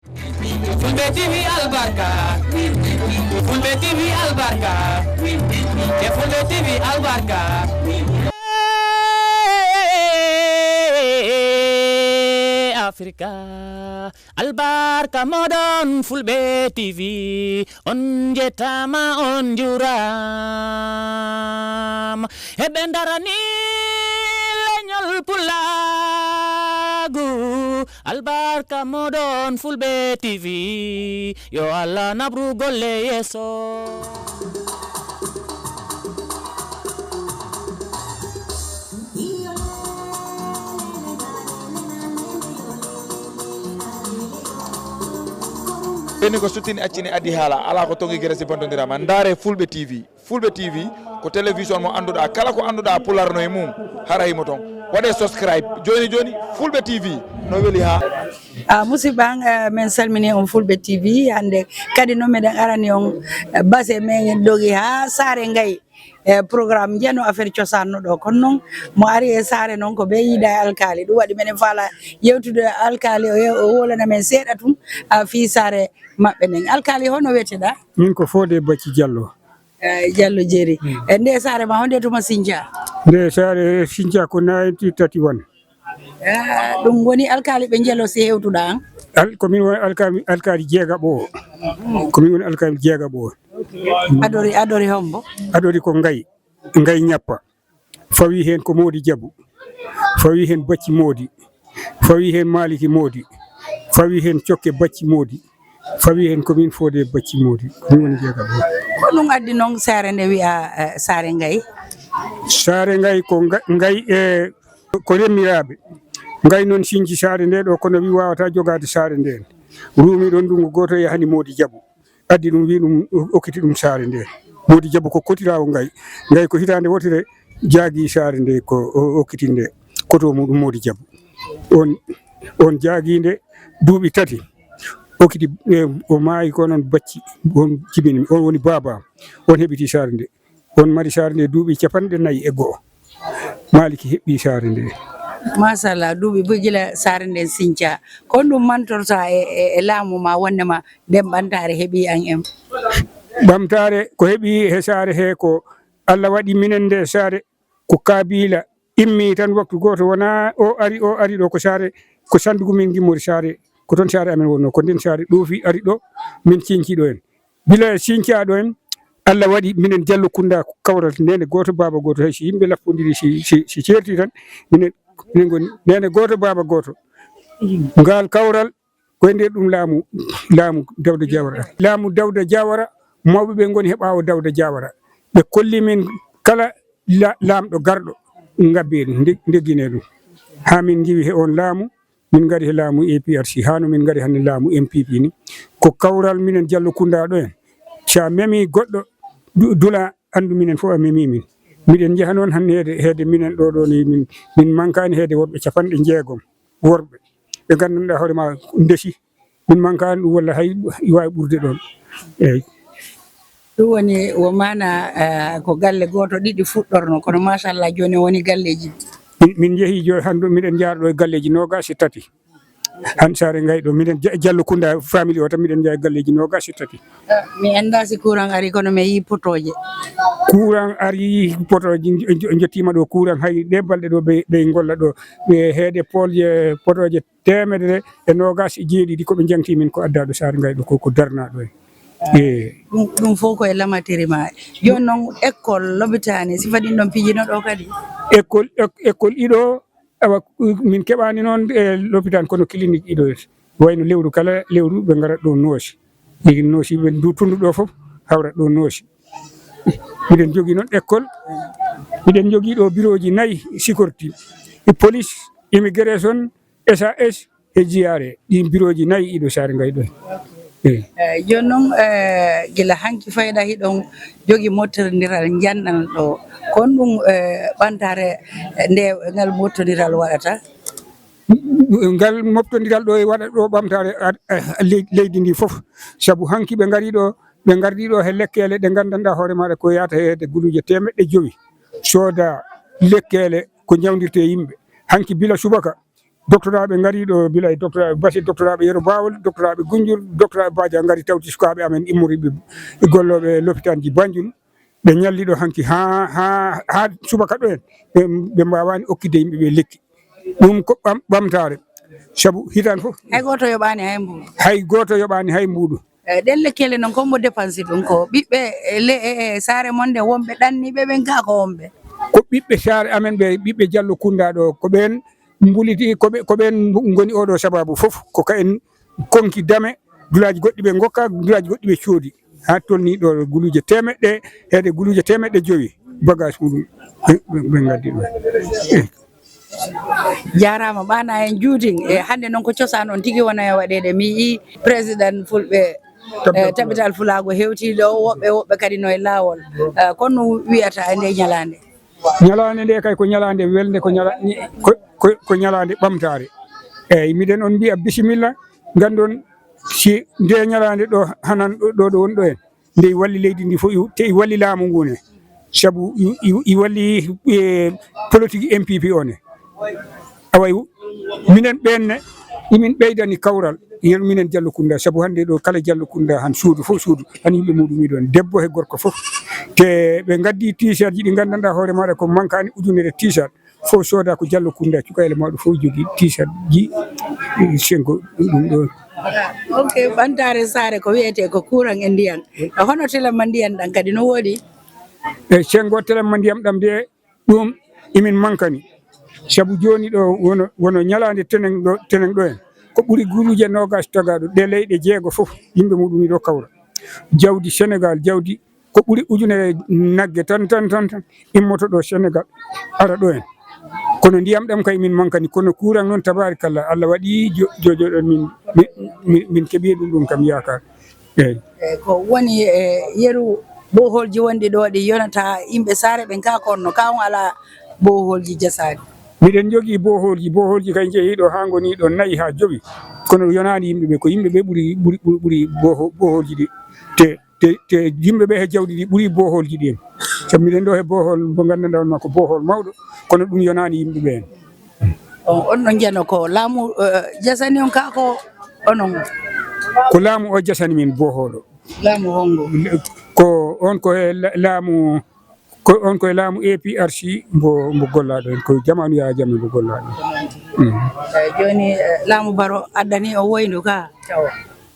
Fulbe TV albarka, Fulbe TV albarka, Fulbe TV albarka. Africa albarka modon Fulbe TV on jetama on juram hebe darani leñol pulagu albarka modon Fulbe TV yo Allah nabru golle yeso. ɓeni ko suttini accini addi haala ala ko tongi guere si bontodirama ndaare Fulbe TV ko télévision mo anduɗa kala ko anduɗa pularno e mum harayimo ton waɗe subscribe joni Fulbe TV no weeli ha musidɓe min salmini on Fulbe TV hande kadi noon meɗen arani on base men dogi ha Saare Ngaye programme jeno affaire cosanno ɗo kono noon mo ari e saare noon ko ɓe yiida e alkali ɗum waɗi minen faala yewtude alkali o wolana men seeɗa tum fi saare maɓɓe nden. Alkali hono weteɗa? min ko Fodé Bacci Diallo. Diallo jeeri e nde saare ma honde tuma Sinthia? Nde saare Sinthia ko 1931. ɗum woni alkali ɓe jeelo si hewtuɗa an? komin woni alkali jeegaɓo o. komin woni alkali jeegaɓo o. adori hombo? Adori ko Ngaye ñappa fawi hen ko Modi Diabou, fawi hen Bacci Modi, fawi hen Maliki Modi, fawi hen Cokke Bacci Modi, fawi hen komin Fodé Bacci Modi. Komin woni jeegaɓo o. ko ɗum addi noon saare nde wiya Saare Ngaye? Saare Ngaye ko Ngaye ko remiraaɓe Ngaye noon siñci saare nde ɗo kono wi wawata jogade saare nden ruumi ɗon ndungu goto yahani Modi Diabou addi ɗum wi ɗum okkiti ɗum saare nde. Modi Diabou ko kotirawo Ngaye ko hitande wotire jaagi saare nde ko okkiti nde koto muɗum Modi Diabou on jaaginde duuɓi tati okkiti o maayi ko noon Bacci on jibini on woni baba on heɓiti saare nde on mari saare nde duuɓi 4 Maliki heɓɓi saare nde. Machallah duuɓi bo gila saare nden Sinthia kon ɗum mantorta e laamu ma wonnema nden ɓantare heeɓi an en? ɓamtare ko heeɓi he saare he ko Allah waɗi minen nde saare ko kabila immi tan waktu goto wona o ari ɗo ko saare ko sandugu min gimmori saare ko toon saare amen wonno ko nden saare ɗoofi ari ɗo min ciñciɗo en bila Sinthia ɗo en Allah waɗi minen Diallo Kounda kawral nene goto baba goto hay si yimɓe lappodiri si certi tan minen goni nene goto baba goto ngal kawral koye nder ɗum laamu Dawda Diawara. Laamu Dawda Diawara mawɓe ɓe goni he ɓawo Dawda Diawara ɓe kolli min kala laamɗo garɗo ngabbeni ndeggine ɗum ha min jiwi he on laamu min gari he laamu APRC hano min gari hande laamu MPP ni ko kawral minen Diallo Kounda ɗo en sa memi goɗɗo dula andu minen fof a memi min miɗen jaha noon hande heede minen ɗo ni min mankani heede worɓe 60 worɓe ɓe gandanɗa hoorema ndesi min mankani ɗum walla hay wawi ɓurde ɗon eyyi ɗum woni wo mana ko galle goto ɗiɗi fuɗɗorno kono machallah joni woni galleji min jeehi joni hande miɗen jaaɗo e galleji 23 han Saare Ngaye ɗo minen Diallo Kounda famille o tan miɗen jaa galleji 23 mi anda si courant ari kono mi yi potoje jettima ɗo courant hay ɗe balɗe ɗo ɓe golla ɗo ɓe heede polje potoje 127 koɓe jangti min ko addaɗo Saare Ngaye ɗo ko darnaɗo en ɗum fof koye lamatiri ma joni noon école lobitani si faɗin ɗon pijino ɗo kadi école ɗiɗo awa min keɓani noon e l'hôpital kono clinique ɗiɗo wayno lewru kala lewru ɓe garat ɗo noosi noosi ɓe tundu ɗo foof hawrat ɗo noosi miɗen jogui noon école miɗen jogui ɗo bureau ji 4 sécurité police immigration SAS e GRA ɗin bureau ji 4 ɗiɗo Saare Ngaye ɗo joni noon gila hanki fayda hiɗon jogui mottodiral janɗan ɗo kon ɗum ɓantare nde ngal mottodiral waɗata ngal moftodiral ɗo e waɗa ɗo ɓamtare leydi ndi fof saabu hanki ɓe gardi ɗo he lekkele ɗe gandanɗa hoore maɗa ko yata heede guluje 500 sooda lekkele ko jawdirte yimɓe hanki bila subaka doctoraɓe ngari ɗo bilay doctoraɓe basi doctoraɓe yero bawol doctoraɓe gunjur doctoraɓe badia ngari tawti sukaɓe amen immoriɓe golloɓe l'hôpital ji Banjul ɓe ñalli ɗo hanki ha subaka ɗo en ɓe mbawani okkide yimɓeɓe lekki ɗum ko ɓamtare saabu hitan fof hay goto yoɓani hay mbuɗu hay goto yoɓani hay mbuɗu ɗen lekkele noon kombo dépense ɗum ko ɓiɓɓe saare mon nde wonɓe ɗanniɓe ɓen ka ko wonɓe ko ɓiɓɓe saare amen ɓe ɓiɓɓe Diallo Kounda ɗo ko ɓen mbuliti ko ɓen goni oɗo sababu fof ko kayen konki dame gulaji goɗɗi ɓe gokka gulaji goɗɗi ɓe coodi ha tolni ɗo guluje temeɗɗe heede guluje temeɗɗe 5 bagage muɗum ɓe gaddi ɗo jarama ɓana en juuting e hande noon ko cosaan on tigui wona e waɗede mi yi président fulɓe tabital fulago hewtiɗo woɓɓe kadi no e lawol kono wiyata e nde ñalande nde kay ko ñalande welde ko ñalande ɓamtare eyyi miɗen on mbiya bisimilla gandon si nde ñalande ɗo hanan ɗo woni ɗo en nde walli leydi ndi fof te walli laamu ngu ne saabu i walli politique MPP one away minen ɓenne imin ɓeydani kawral yeru minen Diallo Kounda saabu hande ɗo kala Diallo Kounda han suudu fof suudu han yimɓe muɗum ɗon debbo e gorko fof te ɓe gaddi t-shirt ji ɗi gandanɗa hoore maɗa ko mankani ujunere t-shirt fof sooda ko Diallo Kounda cukalel maɗo fof jogui t-shirt ji senko ɗum ɗo ok ɓantare saare ko wiyete ko courant e ndiyam hono telemma ndiyam ɗam kadi no woɗi eyyi sengo telemma ndiyam ɗam de ɗum imin mankani saabu joni ɗo wono ñalande tenen ɗo en ko ɓuuri guluje nogas tagaɗo ɗe leyɗe 6 fof yimɓe muɗum ɗo kawra jawdi Sénégal jawdi ko ɓuuri ujunere nagge tan immoto ɗo Sénégal ara ɗo en kono ndiyam ɗam kay min mankani kono courant noon tabarikallah Allah waɗi jojoɗon min keeɓi ɗum kam yakar eyyi ko woni yeru boholji wonɗi ɗo ɗi yonata yimɓe saare ɓen ka konno ka on ala boholji jasadi miɗen jogui boholji kay jeeyiɗo ha goni ɗo 4 ha 5 kono yonani yimɓeɓe ko yimɓeɓe ɓuuri boholji ɗi te yimɓeɓe he jawdi ɗi ɓuuri boholji ɗi en saabu miɗen ɗo he bohol mo gandanɗa on ma ko bohol mawɗo kono ɗum yonani yimɓeɓe en on ɗon jano ko laamu jasani on ka ko onon ko laamu o jasani min bohol o laamu hongo ko on ko laamu koye laamu APRC mbo gollaɗo en ko jamanu Yaya Jammeh mbo gollaɗo joni laamu Baro addani o woyndu ka tawa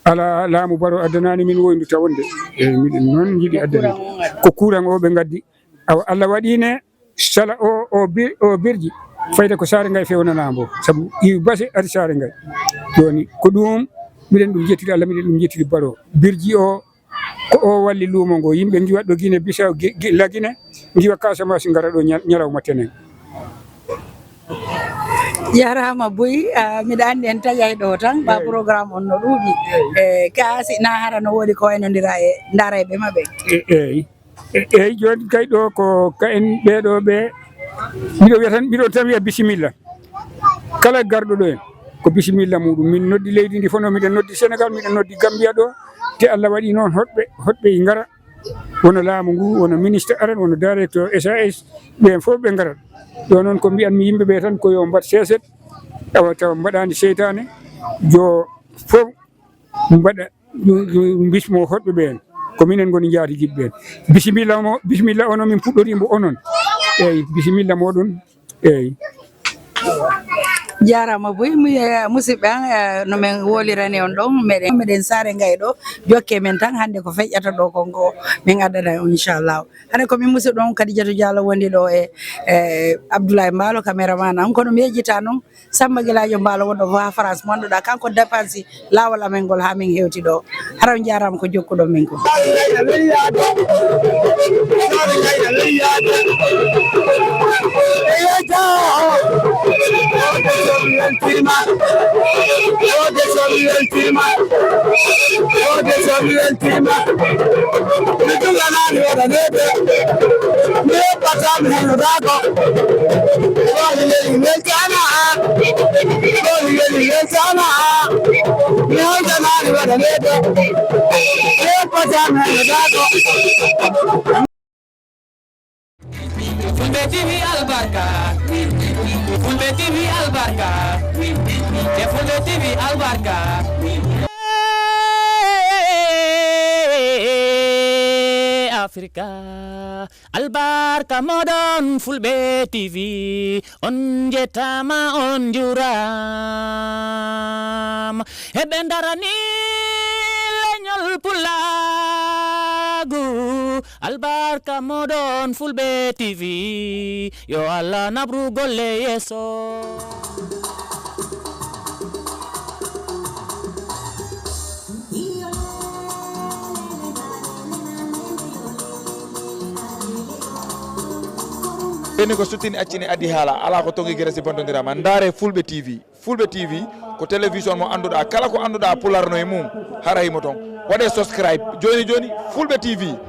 ala laamu Baro addanani min woyndu tawonde eyyi miɗen noon jiiɗi addani ko courant o ɓe gaddi awa Allah waɗine sala o birji fayde ko saare ngay fewnanambo saabu i base ari saare ngay joni ko ɗum miɗen ɗum jettiri Allah miɗen ɗum jettiri Baro birji o ko o walli luumo ngo yimɓe jiwa ɗo Guinée Bissau Lagine jiwa Casamance ngara ɗo ñalawma tenen jarama Boyi miɗa andi en taƴay ɗo tan ba programme on no ɗuuɗi kaasi na hara no woodi ko waynodira e dareɓe maɓɓe eyyi joni kay ɗo ko ka en ɓeɗo ɓe miɗo tan wiya bisimilla kala garɗo ɗo en ko bisimilla muɗum min noddi leydi ndi fof no miɗen noddi Sénégal miɗen noddi Gambia ɗo te Allah waɗi noon hoɗɓe ngara wono laamu ngu wono ministre aren wono directeur SAS ɓen fof ɓe ngarat ɗo noon ko mbiyanmi yimɓeɓe tan ko yo mbat seset tawa mbaɗani seytane jo fof mbaɗa bismo hoɗɓe ɓen ko minen goni jaatijiɓe ɓen bisimilla ono min puɗɗorimo onon eyyi bisimilla moɗon eyyi jarama Boyi musidɓe an no min wolirani on ɗon meɗen saare ngay ɗo jokke men tan hande ko feƴƴata ɗo konko min addana on inchallahu hande komin musidɗo on Kadidiatou Diallo wondi ɗo e Abdoulaye Mbalo caméraman an kono mi yejjita noon Samba Guiladio Mbalo wonɗo fo ha France mo anduɗa kanko dépense lawol amen ngol ha min hewti ɗo hara on jarama ko jokkuɗon min ko Fulbe TV albarka Fulbe TV albarka te Fulbe TV albarka Africa albarka modon Fulbe TV on jetama on juram hebe darani leñol pulagu albarka modon Fulbe TV yo Allah nabru golle yeso ɓeni ko suttini accini addi haala ala ko tongi guere si bontodirama ndaare Fulbe TV ko télévision mo anduɗa kala ko anduɗa pularno e mum hara himo ton waɗe subscribe joni Fulbe TV